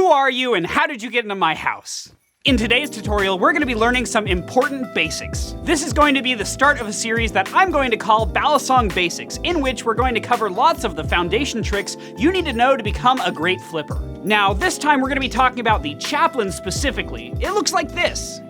Who are you and how did you get into my house? In today's tutorial, we're going to be learning some important basics. This is going to be the start of a series that I'm going to call Balisong Basics, in which we're going to cover lots of the foundation tricks you need to know to become a great flipper. Now, this time we're going to be talking about the Chaplin specifically. It looks like this.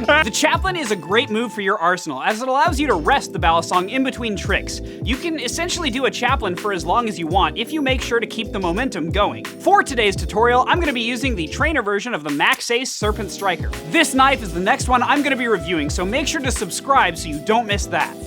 The Chaplin is a great move for your arsenal, as it allows you to rest the Balisong in between tricks. You can essentially do a Chaplin for as long as you want if you make sure to keep the momentum going. For today's tutorial, I'm going to be using the trainer version of the Max Ace Serpent Striker. This knife is the next one I'm going to be reviewing, so make sure to subscribe so you don't miss that.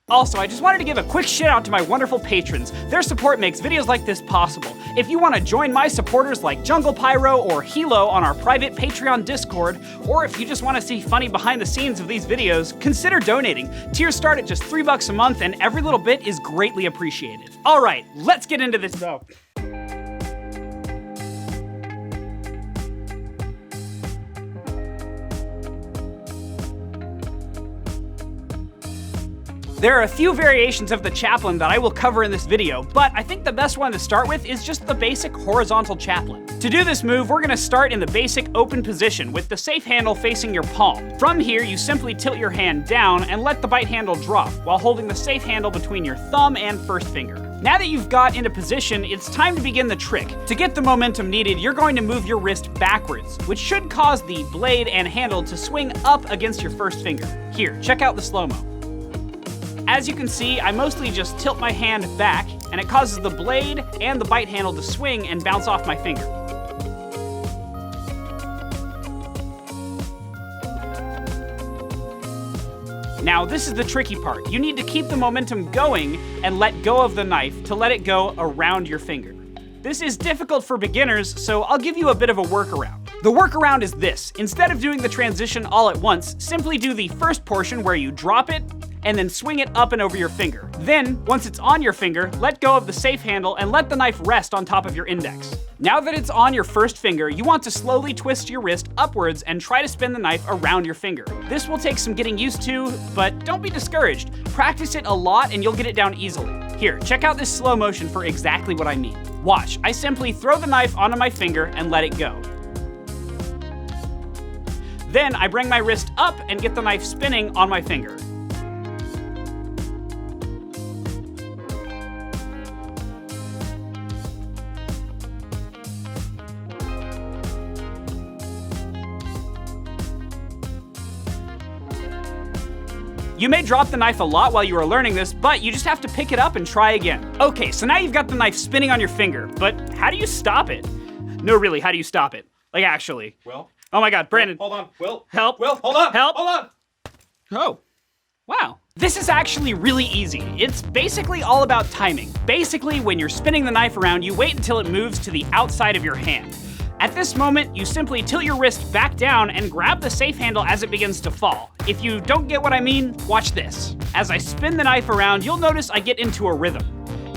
Also, I just wanted to give a quick shout out to my wonderful patrons. Their support makes videos like this possible. If you want to join my supporters like Jungle Pyro or Hilo on our private Patreon Discord, or if you just want to see funny behind the scenes of these videos, consider donating. Tiers start at just $3 a month and every little bit is greatly appreciated. All right, let's get into this though. There are a few variations of the Chaplin that I will cover in this video, but I think the best one to start with is just the basic horizontal Chaplin. To do this move, we're going to start in the basic open position with the safe handle facing your palm. From here, you simply tilt your hand down and let the bite handle drop, while holding the safe handle between your thumb and first finger. Now that you've got into position, it's time to begin the trick. To get the momentum needed, you're going to move your wrist backwards, which should cause the blade and handle to swing up against your first finger. Here, check out the slow-mo. As you can see, I mostly just tilt my hand back, and it causes the blade and the bite handle to swing and bounce off my finger. Now, this is the tricky part. You need to keep the momentum going and let go of the knife to let it go around your finger. This is difficult for beginners, so I'll give you a bit of a workaround. The workaround is this. Instead of doing the transition all at once, simply do the first portion where you drop it, and then swing it up and over your finger. Then, once it's on your finger, let go of the safe handle and let the knife rest on top of your index. Now that it's on your first finger, you want to slowly twist your wrist upwards and try to spin the knife around your finger. This will take some getting used to, but don't be discouraged. Practice it a lot and you'll get it down easily. Here, check out this slow motion for exactly what I mean. Watch, I simply throw the knife onto my finger and let it go. Then I bring my wrist up and get the knife spinning on my finger. You may drop the knife a lot while you are learning this, but you just have to pick it up and try again. Okay, so now you've got the knife spinning on your finger, but how do you stop it? No, really, how do you stop it? Like, actually. Will? Oh my God, Brandon. Hold on, Will. Help. Will, hold on. Help. Hold on. Oh, wow. This is actually really easy. It's basically all about timing. Basically, when you're spinning the knife around, you wait until it moves to the outside of your hand. At this moment, you simply tilt your wrist back down and grab the safe handle as it begins to fall. If you don't get what I mean, watch this. As I spin the knife around, you'll notice I get into a rhythm.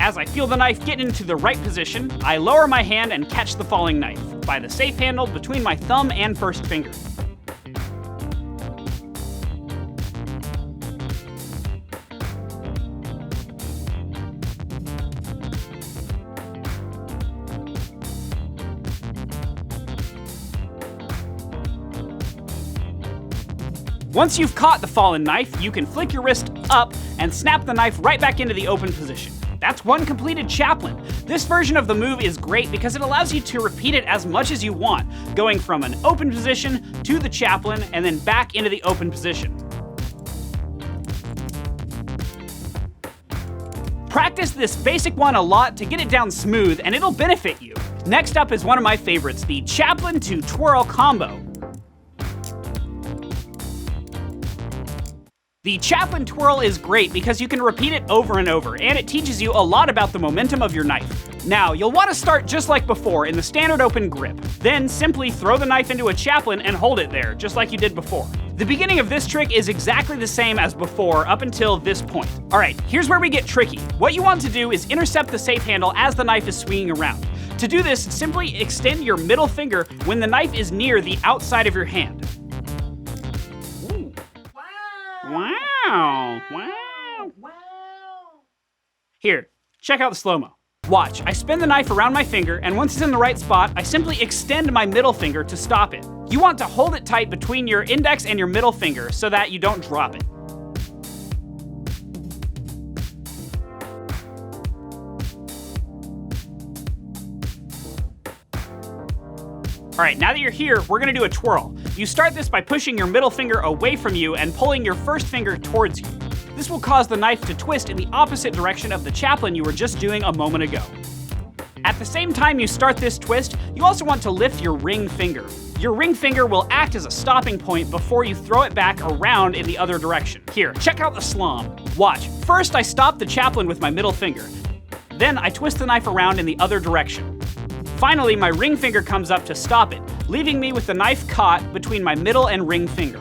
As I feel the knife get into the right position, I lower my hand and catch the falling knife by the safe handle between my thumb and first finger. Once you've caught the fallen knife, you can flick your wrist up and snap the knife right back into the open position. That's one completed Chaplin. This version of the move is great because it allows you to repeat it as much as you want, going from an open position to the Chaplin and then back into the open position. Practice this basic one a lot to get it down smooth and it'll benefit you. Next up is one of my favorites, the Chaplin to twirl combo. The Chaplin twirl is great because you can repeat it over and over, and it teaches you a lot about the momentum of your knife. Now, you'll want to start just like before in the standard open grip. Then simply throw the knife into a Chaplin and hold it there, just like you did before. The beginning of this trick is exactly the same as before up until this point. All right, here's where we get tricky. What you want to do is intercept the safe handle as the knife is swinging around. To do this, simply extend your middle finger when the knife is near the outside of your hand. Ooh. Wow. Wow. Wow. Here, check out the slow-mo. Watch, I spin the knife around my finger, and once it's in the right spot, I simply extend my middle finger to stop it. You want to hold it tight between your index and your middle finger so that you don't drop it. Alright, now that you're here, we're gonna do a twirl. You start this by pushing your middle finger away from you and pulling your first finger towards you. This will cause the knife to twist in the opposite direction of the chaplain you were just doing a moment ago. At the same time you start this twist, you also want to lift your ring finger. Your ring finger will act as a stopping point before you throw it back around in the other direction. Here, check out the slalom. Watch. First, I stop the chaplain with my middle finger. Then I twist the knife around in the other direction. Finally, my ring finger comes up to stop it, leaving me with the knife caught between my middle and ring finger.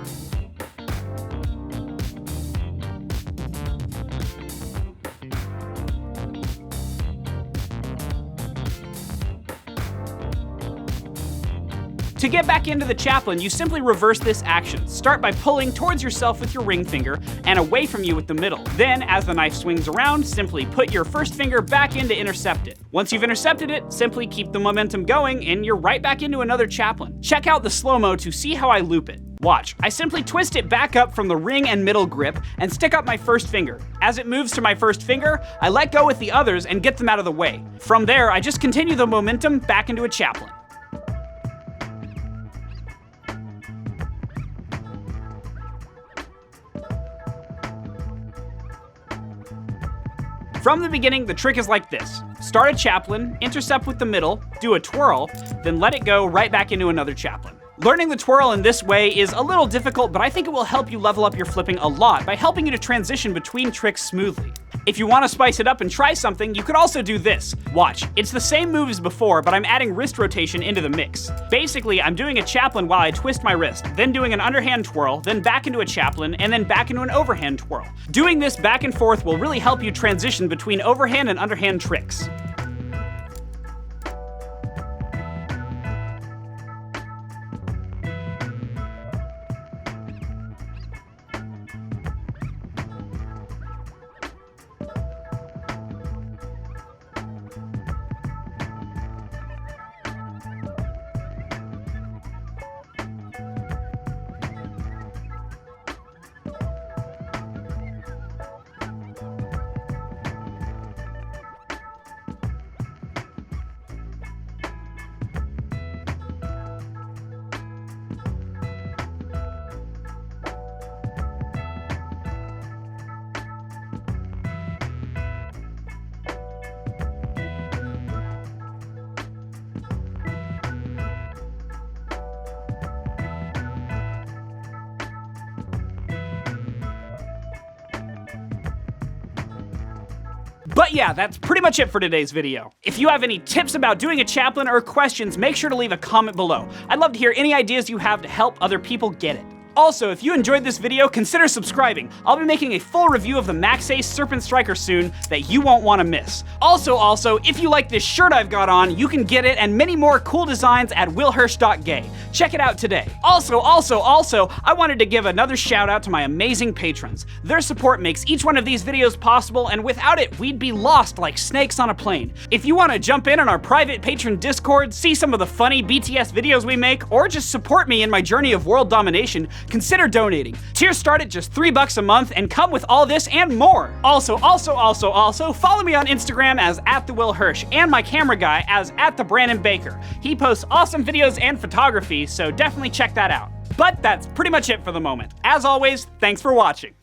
To get back into the chaplain, you simply reverse this action. Start by pulling towards yourself with your ring finger and away from you with the middle. Then, as the knife swings around, simply put your first finger back in to intercept it. Once you've intercepted it, simply keep the momentum going and you're right back into another chaplain. Check out the slow-mo to see how I loop it. Watch, I simply twist it back up from the ring and middle grip and stick up my first finger. As it moves to my first finger, I let go with the others and get them out of the way. From there, I just continue the momentum back into a chaplain. From the beginning, the trick is like this. Start a chaplain, intercept with the middle, do a twirl, then let it go right back into another chaplain. Learning the twirl in this way is a little difficult, but I think it will help you level up your flipping a lot by helping you to transition between tricks smoothly. If you want to spice it up and try something, you could also do this. Watch, it's the same move as before, but I'm adding wrist rotation into the mix. Basically, I'm doing a chaplain while I twist my wrist, then doing an underhand twirl, then back into a chaplain, and then back into an overhand twirl. Doing this back and forth will really help you transition between overhand and underhand tricks. But yeah, that's pretty much it for today's video. If you have any tips about doing a chaplain or questions, make sure to leave a comment below. I'd love to hear any ideas you have to help other people get it. Also, if you enjoyed this video, consider subscribing. I'll be making a full review of the Max Ace Serpent Striker soon that you won't want to miss. Also, if you like this shirt I've got on, you can get it and many more cool designs at willhirsch.gay. Check it out today. Also, I wanted to give another shout out to my amazing patrons. Their support makes each one of these videos possible, and without it, we'd be lost like snakes on a plane. If you want to jump in on our private patron Discord, see some of the funny BTS videos we make, or just support me in my journey of world domination, consider donating. Tiers start at just $3 a month and come with all this and more. Also, follow me on Instagram as @TheWillHirsch and my camera guy as @TheBrandonBaker. He posts awesome videos and photography, so definitely check that out. But that's pretty much it for the moment. As always, thanks for watching.